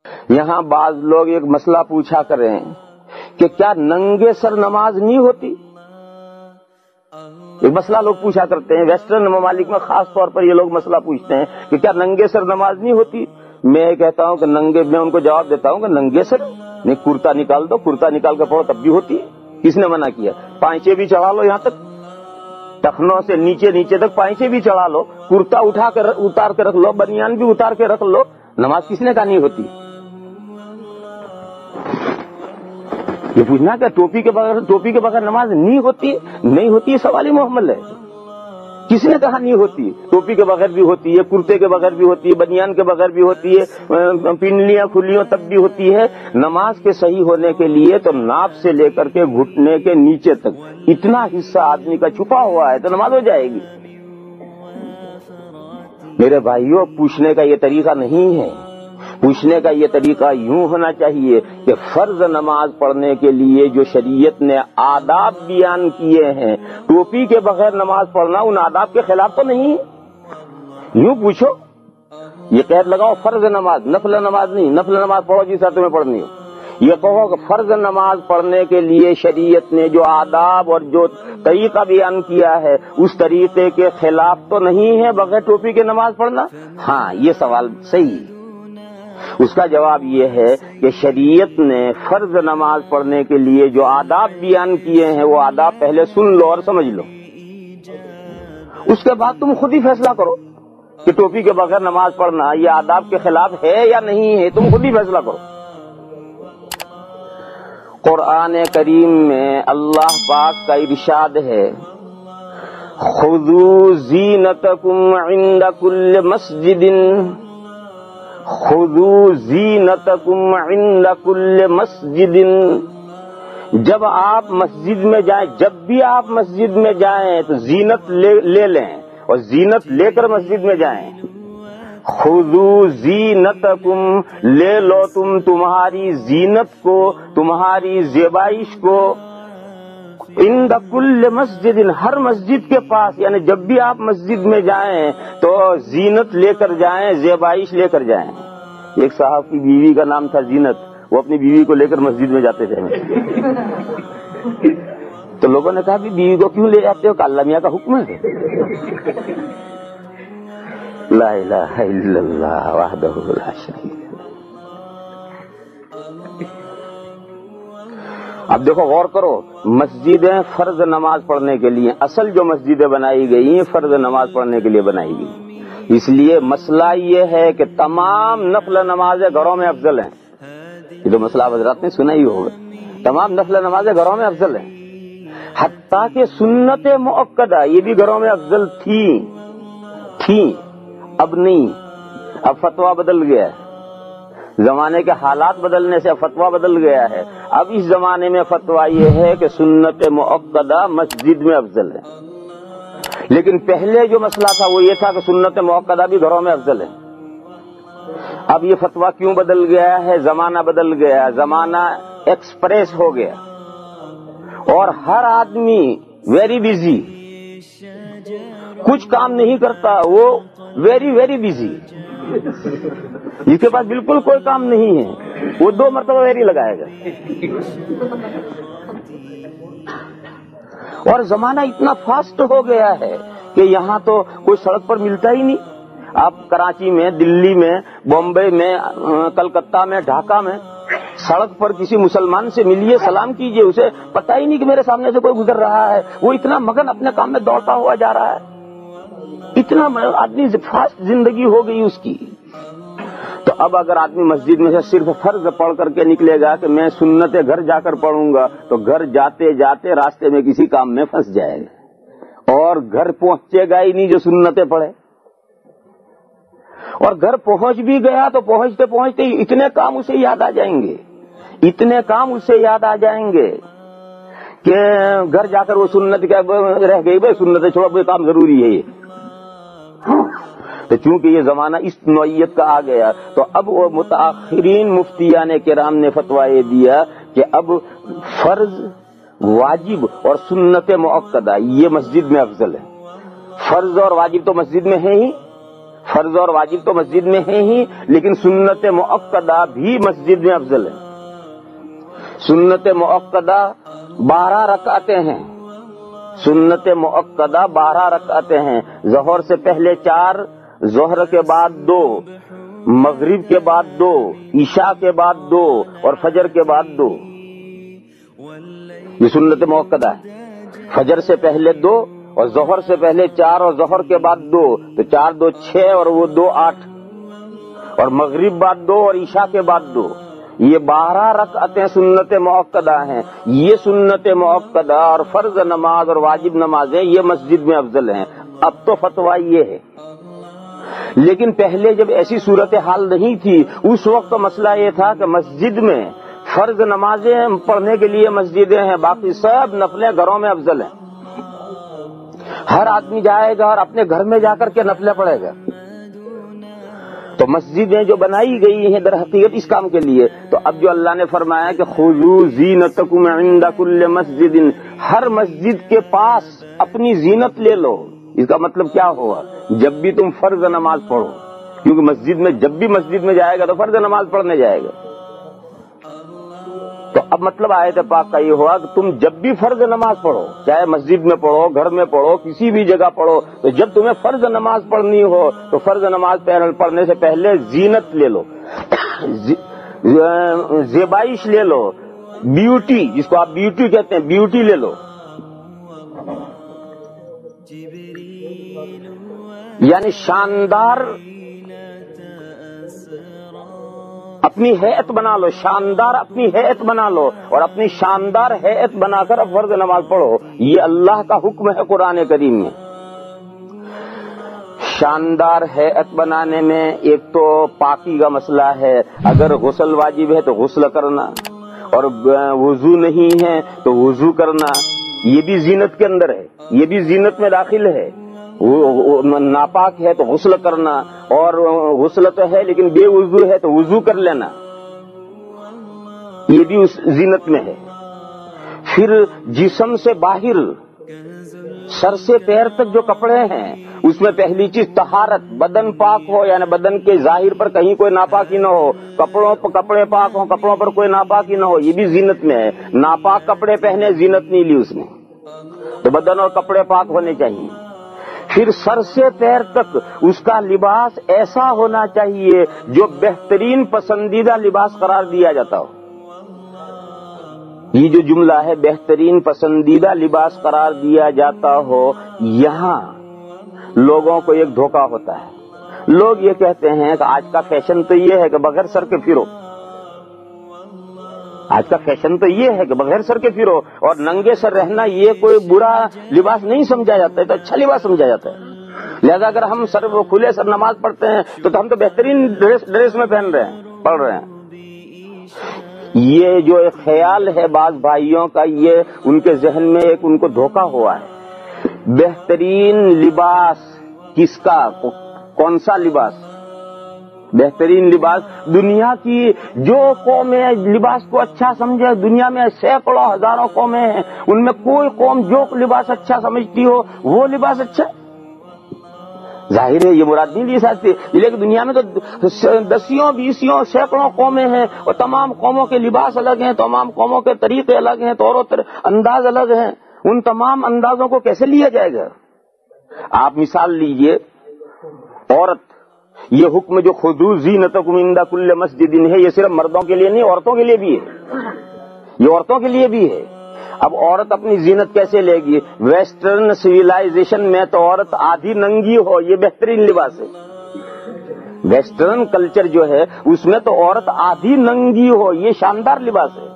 یہاں بعض لوگ ایک مسئلہ پوچھا کریں کہ کیا ننگے سر نماز نہیں ہوتی؟ ایک مسئلہ لوگ پوچھا کرتے ہیں، ویسٹرن ممالک میں خاص طور پر یہ لوگ مسئلہ پوچھتے ہیں کہ کیا ننگے سر نماز نہیں ہوتی؟ میں کہتا ہوں کہ میں ان کو جواب دیتا ہوں کہ ننگے سر نہیں، کرتا نکال دو، کرتا نکال کر پڑھو تب بھی ہوتی ہے۔ کس نے منع کیا؟ پائچے بھی چڑھا لو، یہاں تک ٹخنوں سے نیچے تک پائچے بھی چڑھا لو، کرتا اتار کے رکھ لو، بنیان بھی اتار کے رکھ لو، نماز کس نے کہا نہیں ہوتی؟ یہ پوچھنا کہ ٹوپی کے بغیر نماز نہیں ہوتی، سوال ہی محمل ہے۔ کس نے کہا نہیں ہوتی؟ ٹوپی کے بغیر بھی ہوتی ہے، کرتے کے بغیر بھی ہوتی ہے، بنیان کے بغیر بھی ہوتی ہے، پنڈلیاں کھلیوں تک بھی ہوتی ہے۔ نماز کے صحیح ہونے کے لیے تو ناف سے لے کر کے گھٹنے کے نیچے تک اتنا حصہ آدمی کا چھپا ہوا ہے تو نماز ہو جائے گی۔ میرے بھائیوں، پوچھنے کا یہ طریقہ نہیں ہے۔ پوچھنے کا یہ طریقہ یوں ہونا چاہیے کہ فرض نماز پڑھنے کے لیے جو شریعت نے آداب بیان کیے ہیں، ٹوپی کے بغیر نماز پڑھنا ان آداب کے خلاف تو نہیں۔ یوں پوچھو، یہ قید لگاؤ فرض نماز، نفل نماز نہیں، نفل نماز پڑھو جیسا تمہیں پڑھنی ہو۔ یہ کہو کہ فرض نماز پڑھنے کے لیے شریعت نے جو آداب اور جو طریقہ بیان کیا ہے اس طریقے کے خلاف تو نہیں ہے بغیر ٹوپی کے نماز پڑھنا؟ ہاں، یہ سوال صحیح ہے۔ اس کا جواب یہ ہے کہ شریعت نے فرض نماز پڑھنے کے لیے جو آداب بیان کیے ہیں وہ آداب پہلے سن لو اور سمجھ لو، اس کے بعد تم خود ہی فیصلہ کرو کہ ٹوپی کے بغیر نماز پڑھنا یہ آداب کے خلاف ہے یا نہیں ہے، تم خود ہی فیصلہ کرو۔ قرآن کریم میں اللہ پاک کا ارشاد ہے، خذوا زینتکم عند کل مسجد، خذوا زینتکم عند کل مسجد۔ جب آپ مسجد میں جائیں، جب بھی آپ مسجد میں جائیں تو زینت لے لیں اور زینت لے کر مسجد میں جائیں۔ خذوا زینتکم، لے لو تم تمہاری زینت کو، تمہاری زیبائش کو، عند کل مسجد، ہر مسجد کے پاس، یعنی جب بھی آپ مسجد میں جائیں تو زینت لے کر جائیں، زیبائش لے کر جائیں۔ ایک صاحب کی بیوی کا نام تھا زینت، وہ اپنی بیوی کو لے کر مسجد میں جاتے تھے۔ تو لوگوں نے کہا کہ بیوی کو کیوں لے جاتے ہو؟ کہ اللہ میاں کا حکم ہے۔ لا الہ الا اللہ وحدہ لا شریک۔ اب دیکھو، غور کرو، مسجدیں فرض نماز پڑھنے کے لیے، اصل جو مسجدیں بنائی گئی ہیں فرض نماز پڑھنے کے لیے بنائی گئی، اس لیے مسئلہ یہ ہے کہ تمام نفل نمازیں گھروں میں افضل ہیں۔ یہ تو مسئلہ حضرات نے سنا ہی ہوگا، تمام نفل نمازیں گھروں میں افضل ہیں، حتیٰ کہ سنت مؤکدہ یہ بھی گھروں میں افضل تھیں، اب نہیں، اب فتویٰ بدل گیا ہے، زمانے کے حالات بدلنے سے فتویٰ بدل گیا ہے۔ اب اس زمانے میں فتویٰ یہ ہے کہ سنت مؤکدہ مسجد میں افضل ہے، لیکن پہلے جو مسئلہ تھا وہ یہ تھا کہ سنت مؤکدہ بھی گھروں میں افضل ہے۔ اب یہ فتویٰ کیوں بدل گیا ہے؟ زمانہ بدل گیا، زمانہ ایکسپریس ہو گیا اور ہر آدمی ویری بزی، کچھ کام نہیں کرتا، وہ ویری بزی، جس کے پاس بالکل کوئی کام نہیں ہے وہ 2 مرتبہ ویری لگائے گا۔ اور زمانہ اتنا فاسٹ ہو گیا ہے کہ یہاں تو کوئی سڑک پر ملتا ہی نہیں۔ آپ کراچی میں، دلی میں، بامبے میں، کلکتہ میں، ڈھاکہ میں سڑک پر کسی مسلمان سے ملیے، سلام کیجئے، اسے پتہ ہی نہیں کہ میرے سامنے سے کوئی گزر رہا ہے، وہ اتنا مگن اپنے کام میں دوڑتا ہوا جا رہا ہے، اتنا آدمی فاسٹ زندگی ہو گئی اس کی۔ تو اب اگر آدمی مسجد میں سے صرف فرض پڑھ کر کے نکلے گا کہ میں سنت گھر جا کر پڑھوں گا تو گھر جاتے جاتے راستے میں کسی کام میں پھنس جائے گا اور گھر پہنچے گا ہی نہیں جو سنتیں پڑھے، اور گھر پہنچ بھی گیا تو پہنچتے پہنچتے اتنے کام اسے یاد آ جائیں گے کہ گھر جا کر وہ سنت کیا رہ گئی، بھائی سنتیں چھوڑو، کوئی کام ضروری ہے یہ۔ تو چونکہ یہ زمانہ اس نوعیت کا آ گیا تو اب وہ متاخرین مفتیان کرام نے فتویٰ یہ دیا کہ اب فرض، واجب اور سنت مؤکدہ یہ مسجد میں افضل ہے۔ فرض اور واجب تو مسجد میں ہے ہی، فرض اور واجب تو مسجد میں ہیں ہی، لیکن سنت مؤکدہ بھی مسجد میں افضل ہے۔ سنت مؤکدہ 12 رکعتیں ہیں، سنت مؤکدہ 12 رکعتیں ہیں، ظہر سے پہلے 4، ظہر کے بعد 2، مغرب کے بعد 2، عشاء کے بعد 2 اور فجر کے بعد 2۔ یہ سنت مؤکدہ ہے۔ فجر سے پہلے 2 اور ظہر سے پہلے 4 اور ظہر کے بعد 2، تو 4 2 6 اور وہ 2 8، اور مغرب بعد 2 اور عشاء کے بعد 2۔ یہ 12 رکعتیں سنت مؤکدہ ہیں۔ یہ سنت مؤکدہ اور فرض نماز اور واجب نمازیں یہ مسجد میں افضل ہیں۔ اب تو فتویٰ یہ ہے، لیکن پہلے جب ایسی صورتحال نہیں تھی، اس وقت تو مسئلہ یہ تھا کہ مسجد میں فرض نمازیں پڑھنے کے لیے مسجدیں ہیں، باقی سب نفلیں گھروں میں افضل ہیں۔ ہر آدمی جائے گا اور اپنے گھر میں جا کر کے نفلیں پڑھے گا۔ تو مسجدیں جو بنائی گئی ہیں در حقیقت اس کام کے لیے، تو اب جو اللہ نے فرمایا کہ خذوا زینتکم عند کل مسجد، ہر مسجد کے پاس اپنی زینت لے لو، اس کا مطلب کیا ہوا؟ جب بھی تم فرض نماز پڑھو، کیونکہ مسجد میں جب بھی مسجد میں جائے گا تو فرض نماز پڑھنے جائے گا، تو اب مطلب آیت پاک کا یہ ہوا کہ تم جب بھی فرض نماز پڑھو، چاہے مسجد میں پڑھو، گھر میں پڑھو، کسی بھی جگہ پڑھو، تو جب تمہیں فرض نماز پڑھنی ہو تو فرض نماز پڑھنے سے پہلے زینت لے لو، زیبائش لے لو، بیوٹی، جس کو آپ بیوٹی کہتے ہیں، بیوٹی لے لو، یعنی شاندار اپنی ہیئت بنا لو، شاندار اپنی ہیئت بنا لو، اور اپنی شاندار ہیئت بنا کر اب فرض نماز پڑھو۔ یہ اللہ کا حکم ہے قرآن کریم میں۔ شاندار ہیئت بنانے میں ایک تو پاکی کا مسئلہ ہے، اگر غسل واجب ہے تو غسل کرنا، اور وضو نہیں ہے تو وضو کرنا، یہ بھی زینت کے اندر ہے، یہ بھی زینت میں داخل ہے۔ ناپاک ہے تو غسل کرنا، اور غسل تو ہے لیکن بے وضو ہے تو وضو کر لینا، یہ بھی اس زینت میں ہے۔ پھر جسم سے باہر سر سے پیر تک جو کپڑے ہیں اس میں پہلی چیز طہارت، بدن پاک ہو، یعنی بدن کے ظاہر پر کہیں کوئی ناپاکی نہ ہو، کپڑے پاک ہوں، کپڑوں پر کوئی ناپاکی نہ ہو، یہ بھی زینت میں ہے۔ ناپاک کپڑے پہنے زینت نہیں لی اس نے، تو بدن اور کپڑے پاک ہونے چاہیے۔ پھر سر سے پیر تک اس کا لباس ایسا ہونا چاہیے جو بہترین پسندیدہ لباس قرار دیا جاتا ہو۔ یہ جو جملہ ہے بہترین پسندیدہ لباس قرار دیا جاتا ہو، یہاں لوگوں کو ایک دھوکہ ہوتا ہے۔ لوگ یہ کہتے ہیں کہ آج کا فیشن تو یہ ہے کہ بغیر سر کے پھرو، آج کا فیشن تو یہ ہے کہ بغیر سر کے پھرو، اور ننگے سر رہنا یہ کوئی برا لباس نہیں سمجھا جاتا ہے، تو اچھا لباس سمجھا جاتا ہے۔ لہذا اگر ہم کھلے سر نماز پڑھتے ہیں تو ہم تو بہترین ڈریس میں پڑھ رہے ہیں۔ یہ جو ایک خیال ہے بعض بھائیوں کا، یہ ان کے ذہن میں ایک ان کو دھوکہ ہوا ہے۔ بہترین لباس کس کا؟ کون سا لباس؟ بہترین لباس دنیا کی جو قومیں لباس کو اچھا سمجھے، دنیا میں سینکڑوں ہزاروں قومیں ہیں، ان میں کوئی قوم جو لباس اچھا سمجھتی ہو وہ لباس اچھا۔ ظاہر ہے یہ مراد نہیں لی سکتی، لیکن دنیا میں تو 10 20 سینکڑوں قومیں ہیں، اور تمام قوموں کے لباس الگ ہیں، تمام قوموں کے طریقے الگ ہیں، طور و انداز الگ ہیں۔ ان تمام اندازوں کو کیسے لیا جائے گا؟ آپ مثال لیجئے، عورت، یہ حکم جو خذوا زینتکم عند کل مسجد ہے، یہ صرف مردوں کے لیے نہیں، عورتوں کے لیے بھی ہے، یہ عورتوں کے لیے بھی ہے۔ اب عورت اپنی زینت کیسے لے گی؟ ویسٹرن سویلائزیشن میں تو عورت آدھی ننگی ہو یہ بہترین لباس ہے۔ ویسٹرن کلچر جو ہے اس میں تو عورت آدھی ننگی ہو یہ شاندار لباس ہے۔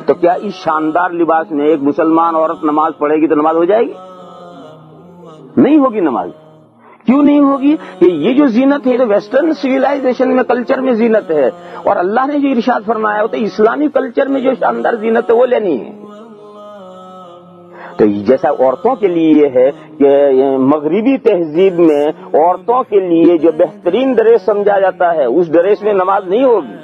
تو کیا اس شاندار لباس میں ایک مسلمان عورت نماز پڑھے گی تو نماز ہو جائے گی؟ نہیں ہوگی نماز۔ کیوں نہیں ہوگی؟ کہ یہ جو زینت ہے تو ویسٹرن سویلائزیشن میں کلچر میں زینت ہے، اور اللہ نے جو ارشاد فرمایا ہوتا ہے اسلامی کلچر میں جو شاندار زینت ہے وہ لینی ہے۔ تو جیسا عورتوں کے لیے یہ ہے کہ مغربی تہذیب میں عورتوں کے لیے جو بہترین ڈریس سمجھا جاتا ہے اس ڈریس میں نماز نہیں ہوگی،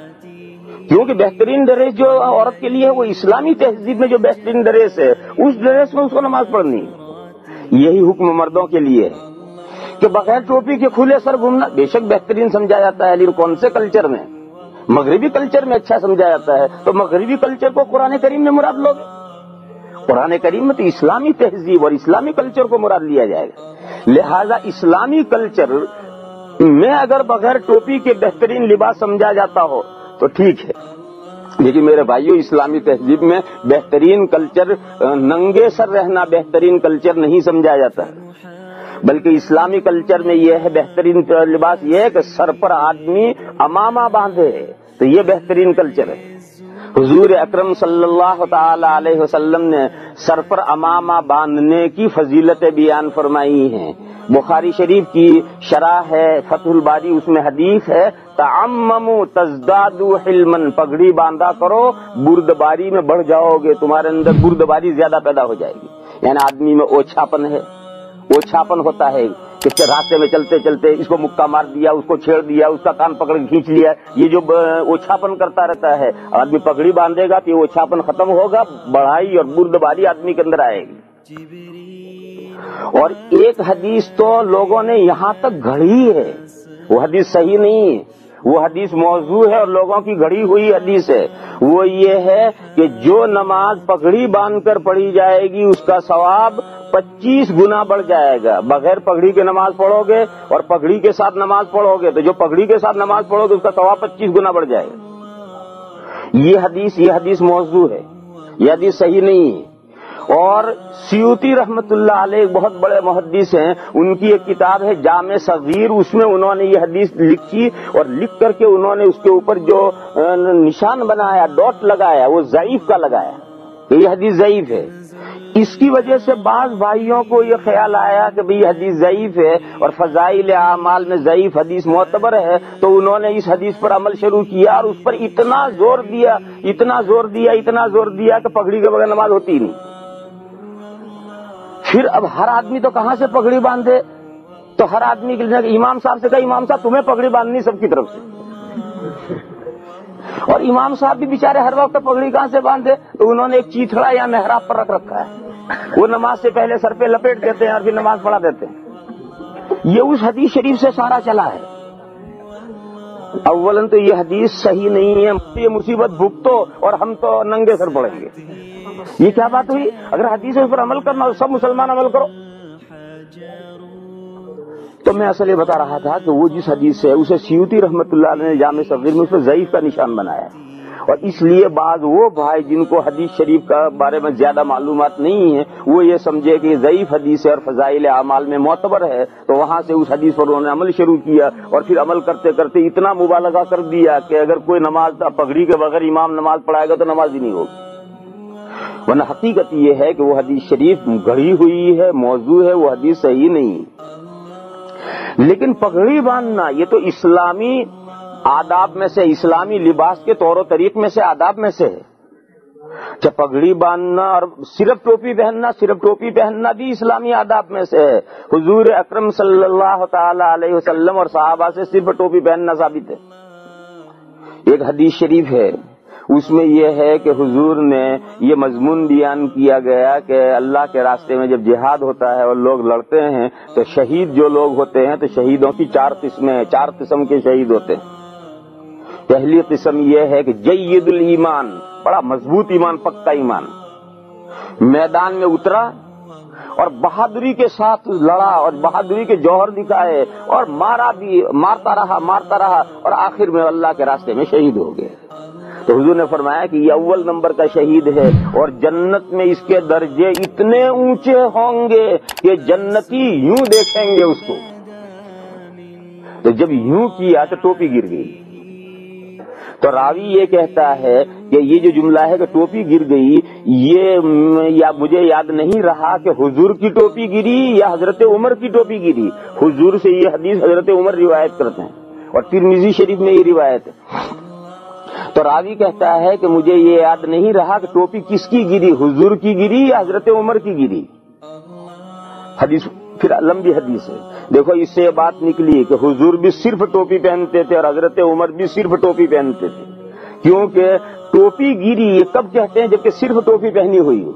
کیونکہ بہترین ڈریس جو عورت کے لیے ہے وہ اسلامی تہذیب میں جو بہترین ڈریس ہے اس ڈریس میں اس کو نماز پڑھنی ہے۔ یہی حکم مردوں کے لیے ہے کہ بغیر ٹوپی کے کھلے سر گھومنا بے شک بہترین سمجھا جاتا ہے، لیکن کون سے کلچر میں؟ مغربی کلچر میں اچھا سمجھا جاتا ہے، تو مغربی کلچر کو قرآن کریم میں مراد لوگے؟ قرآن کریم میں تو اسلامی تہذیب اور اسلامی کلچر کو مراد لیا جائے گا، لہذا اسلامی کلچر میں اگر بغیر ٹوپی کے بہترین لباس سمجھا جاتا ہو تو ٹھیک ہے، لیکن میرے بھائیوں اسلامی تہذیب میں بہترین کلچر ننگے سر رہنا بہترین کلچر نہیں سمجھا جاتا ہے، بلکہ اسلامی کلچر میں یہ ہے بہترین لباس یہ ہے کہ سر پر آدمی امامہ باندھے، تو یہ بہترین کلچر ہے۔ حضور اکرم صلی اللہ تعالی علیہ وسلم نے سر پر امامہ باندھنے کی فضیلتیں بیان فرمائی ہیں۔ بخاری شریف کی شرح ہے فتح الباری، اس میں حدیث ہے تعمموا تزدادوا حلما، پگڑی باندھا کرو بردباری میں بڑھ جاؤ گے، تمہارے اندر بردباری زیادہ پیدا ہو جائے گی، یعنی آدمی میں اوچھاپن ہے، اوچھاپن ہوتا ہے کہ راستے میں چلتے چلتے اس کو مکہ مار دیا، اس کو چھیڑ دیا، اس کا کان پکڑ کے کھینچ لیا، یہ جو اوچھاپن کرتا رہتا ہے، آدمی پگڑی باندھے گا تو یہ اوچھاپن ختم ہوگا، بڑھائی اور بردباری آدمی کے اندر آئے گی۔ اور ایک حدیث تو لوگوں نے یہاں تک گھڑی ہے، وہ حدیث صحیح نہیں ہے، وہ حدیث موضوع ہے اور لوگوں کی گھڑی ہوئی حدیث ہے، وہ یہ ہے کہ جو نماز پگڑی باندھ کر پڑھی جائے گی اس کا ثواب 25 گنا بڑھ جائے گا۔ بغیر پگڑی کے نماز پڑھو گے اور پگڑی کے ساتھ نماز پڑھو گے تو جو پگڑی کے ساتھ نماز پڑھو گے اس کا ثواب 25 گنا بڑھ جائے گا۔ یہ حدیث موضوع ہے، یہ حدیث صحیح نہیں ہے۔ اور سیوطی رحمت اللہ علیہ بہت بڑے محدث ہیں، ان کی ایک کتاب ہے جامع صغیر، اس میں انہوں نے یہ حدیث لکھی اور لکھ کر کے انہوں نے اس کے اوپر جو نشان بنایا، ڈاٹ لگایا، وہ ضعیف کا لگایا، یہ حدیث ضعیف ہے۔ اس کی وجہ سے بعض بھائیوں کو یہ خیال آیا کہ بھئی حدیث ضعیف ہے اور فضائل اعمال میں ضعیف حدیث معتبر ہے، تو انہوں نے اس حدیث پر عمل شروع کیا اور اس پر اتنا زور دیا کہ پگڑی کے بغیر نماز ہوتی ہی نہیں۔ پھر اب ہر آدمی تو کہاں سے پگڑی باندھے، تو ہر آدمی کے لیے امام صاحب سے کہا امام صاحب تمہیں پگڑی باندھنی سب کی طرف سے، اور امام صاحب بھی بیچارے ہر وقت پگڑی کہاں سے باندھے، تو انہوں نے ایک چیتھڑا یا محراب پر رکھ رکھا ہے، وہ نماز سے پہلے سر پہ لپیٹ دیتے ہیں اور پھر نماز پڑھا دیتے ہیں۔ یہ اس حدیث شریف سے سارا چلا ہے۔ اولاً تو یہ حدیث صحیح نہیں ہے، یہ مصیبت بھگتو اور ہم تو ننگے سر پڑیں گے، یہ کیا بات ہوئی؟ اگر حدیث اس پر عمل کرنا سب مسلمان عمل کرو۔ تو میں اصل یہ بتا رہا تھا کہ وہ جس حدیث ہے اسے سیوطی رحمت اللہ علیہ نے جامع صغیر میں اس میں ضعیف کا نشان بنایا ہے، اور اس لیے بعض وہ بھائی جن کو حدیث شریف کا بارے میں زیادہ معلومات نہیں ہیں وہ یہ سمجھے کہ یہ ضعیف حدیث ہے اور فضائل اعمال میں معتبر ہے، تو وہاں سے اس حدیث پر انہوں نے عمل شروع کیا اور پھر عمل کرتے کرتے اتنا مبالغہ کر دیا کہ اگر کوئی نماز پگڑی کے بغیر امام نماز پڑھائے گا تو نماز ہی نہیں ہوگی، ورنہ حقیقت یہ ہے کہ وہ حدیث شریف گھڑی ہوئی ہے، موضوع ہے، وہ حدیث صحیح نہیں۔ لیکن پگڑی باندھنا یہ تو اسلامی آداب میں سے، اسلامی لباس کے طور و طریق میں سے، آداب میں سے ہے کہ پگڑی باندھنا اور صرف ٹوپی پہننا بھی اسلامی آداب میں سے ہے۔ حضور اکرم صلی اللہ تعالی علیہ وسلم اور صحابہ سے صرف ٹوپی پہننا ثابت ہے۔ ایک حدیث شریف ہے اس میں یہ ہے کہ حضور نے یہ مضمون بیان کیا گیا کہ اللہ کے راستے میں جب جہاد ہوتا ہے اور لوگ لڑتے ہیں تو شہید جو لوگ ہوتے ہیں تو شہیدوں کی 4 قسمیں ہیں، 4 قسم کے شہید ہوتے ہیں۔ پہلی قسم یہ ہے کہ جید الایمان، بڑا مضبوط ایمان، پکا ایمان، میدان میں اترا اور بہادری کے ساتھ لڑا اور بہادری کے جوہر دکھائے اور مارتا رہا اور آخر میں اللہ کے راستے میں شہید ہو گئے۔ تو حضور نے فرمایا کہ یہ اول نمبر کا شہید ہے اور جنت میں اس کے درجے اتنے اونچے ہوں گے کہ جنتی یوں دیکھیں گے اس کو۔ تو جب یوں کیا تو ٹوپی گر گئی، تو راوی یہ کہتا ہے کہ یہ جو جملہ ہے کہ ٹوپی گر گئی، یہ مجھے یاد نہیں رہا کہ حضور کی ٹوپی گری یا حضرت عمر کی ٹوپی گری۔ حضور سے یہ حدیث حضرت عمر روایت کرتے ہیں اور ترمذی شریف میں یہ روایت ہے۔ تو راوی کہتا ہے کہ مجھے یہ یاد نہیں رہا کہ ٹوپی کس کی گری، حضور کی گری یا حضرت عمر کی گری۔ حدیث پھر لمبی حدیث ہے، دیکھو اس سے یہ بات نکلی کہ حضور بھی صرف ٹوپی پہنتے تھے اور حضرت عمر بھی صرف ٹوپی پہنتے تھے، کیونکہ ٹوپی گری یہ کب کہتے ہیں جبکہ صرف ٹوپی پہنی ہوئی ہو،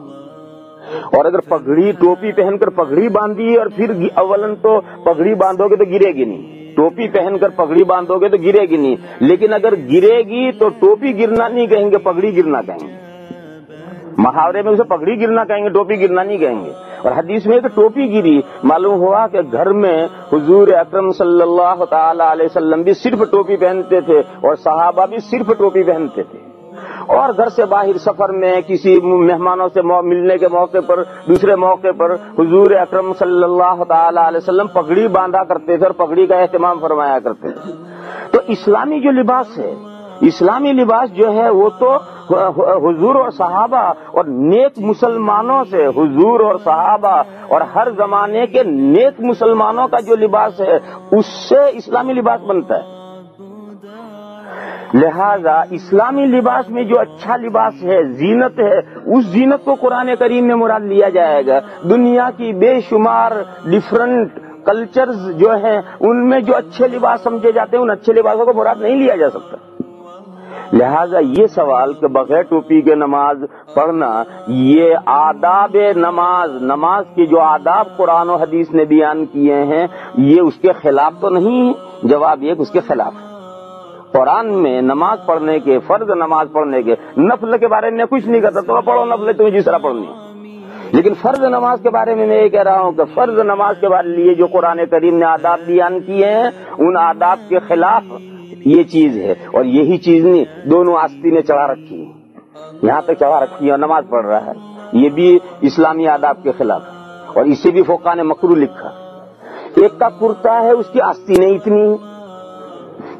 اور اگر پگڑی ٹوپی پہن کر پگڑی باندھی اور پھر اولن تو پگڑی باندھو گے تو گرے گی نہیں، ٹوپی پہن کر پگڑی باندھو گے تو گرے گی نہیں، لیکن اگر گرے گی تو ٹوپی گرنا نہیں کہیں گے، پگڑی گرنا کہیں گے۔ محاورے میں اسے پگڑی گرنا کہیں گے، ٹوپی گرنا نہیں کہیں گے۔ اور حدیث میں کہ ٹوپی گری، معلوم ہوا کہ گھر میں حضور اکرم صلی اللہ تعالی علیہ وسلم بھی صرف ٹوپی پہنتے تھے اور صحابہ بھی صرف ٹوپی پہنتے تھے، اور گھر سے باہر سفر میں کسی مہمانوں سے ملنے کے موقع پر، دوسرے موقع پر حضور اکرم صلی اللہ تعالی علیہ وسلم پگڑی باندھا کرتے تھے اور پگڑی کا اہتمام فرمایا کرتے تھے۔ تو اسلامی جو لباس ہے، اسلامی لباس جو ہے وہ تو حضور اور صحابہ اور نیک مسلمانوں سے، حضور اور صحابہ اور ہر زمانے کے نیک مسلمانوں کا جو لباس ہے اس سے اسلامی لباس بنتا ہے۔ لہذا اسلامی لباس میں جو اچھا لباس ہے، زینت ہے، اس زینت کو قرآن کریم میں مراد لیا جائے گا۔ دنیا کی بے شمار ڈفرنٹ کلچرز جو ہیں ان میں جو اچھے لباس سمجھے جاتے ہیں ان اچھے لباسوں کو مراد نہیں لیا جا سکتا۔ لہذا یہ سوال کہ بغیر ٹوپی کے نماز پڑھنا، یہ آداب نماز کے جو آداب قرآن و حدیث نے بیان کیے ہیں، یہ اس کے خلاف تو نہیں ہے؟ جواب یہ کہ اس کے خلاف ہے۔ قرآن میں نماز پڑھنے کے، فرض نماز پڑھنے کے، نفل کے بارے میں کچھ نہیں کرتا، تو پڑھو نفل تمہیں جس طرح پڑھنی ہے، لیکن فرض نماز کے بارے میں میں یہ کہہ رہا ہوں کہ فرض نماز کے بارے لیے جو قرآن کریم نے آداب بیان کیے ہیں ان آداب کے خلاف یہ چیز ہے، اور یہی چیز نہیں دونوں آستینیں چڑھا رکھی ہیں، یہاں تک چڑھا رکھی ہے اور نماز پڑھ رہا ہے، یہ بھی اسلامی آداب کے خلاف ہے، اور اسے بھی فقہاء نے مکروہ لکھا۔ ایک کا کرتا ہے، اس کی آستینیں اتنی،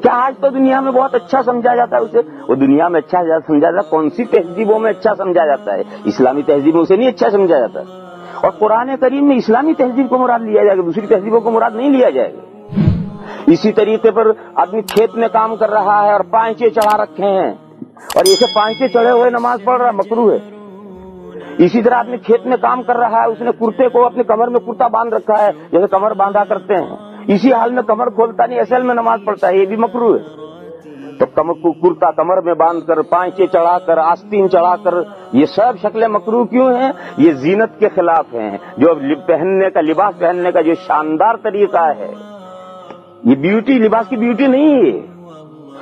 کیا آج تو دنیا میں بہت اچھا سمجھا جاتا ہے اسے؟ وہ دنیا میں اچھا سمجھا جاتا ہے، کون سی تہذیبوں میں اچھا سمجھا جاتا ہے؟ اسلامی تہذیب میں اسے نہیں اچھا سمجھا جاتا، اور قرآن کریم میں اسلامی تہذیب کو مراد لیا جائے گا، دوسری تہذیبوں کو مراد نہیں لیا جائے گا۔ اسی طریقے پر آدمی کھیت میں کام کر رہا ہے اور پانچے چڑھا رکھے ہیں اور اسے پانچے چڑھے ہوئے نماز پڑھ رہا ہے، مکروہ ہے۔ اسی طرح آدمی کھیت میں کام کر رہا ہے، اس نے کرتے کو اپنے کمر میں کرتا باندھ رکھا ہے جیسے کمر باندھا کرتے ہیں، اسی حال میں کمر کھولتا نہیں، اصل میں نماز پڑھتا ہے، یہ بھی مکروہ ہے۔ تو کرتا کمر میں باندھ کر، پانچے چڑھا کر، آستین چڑھا کر، یہ سب شکلیں مکروہ کیوں ہیں؟ یہ زینت کے خلاف ہیں، جو پہننے کا، لباس پہننے کا جو شاندار طریقہ ہے، یہ بیوٹی، لباس کی بیوٹی نہیں ہے۔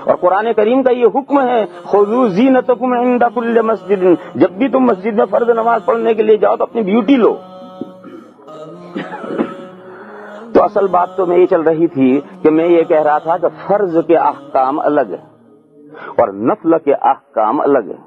اور قرآن کریم کا یہ حکم ہے، خذوا زینتکم عند کل مسجد، جب بھی تم مسجد میں فرض نماز پڑھنے کے لیے جاؤ تو اپنی بیوٹی لو۔ تو اصل بات تو میں یہ چل رہی تھی کہ میں یہ کہہ رہا تھا کہ فرض کے احکام الگ ہیں اور نفل کے احکام الگ ہیں۔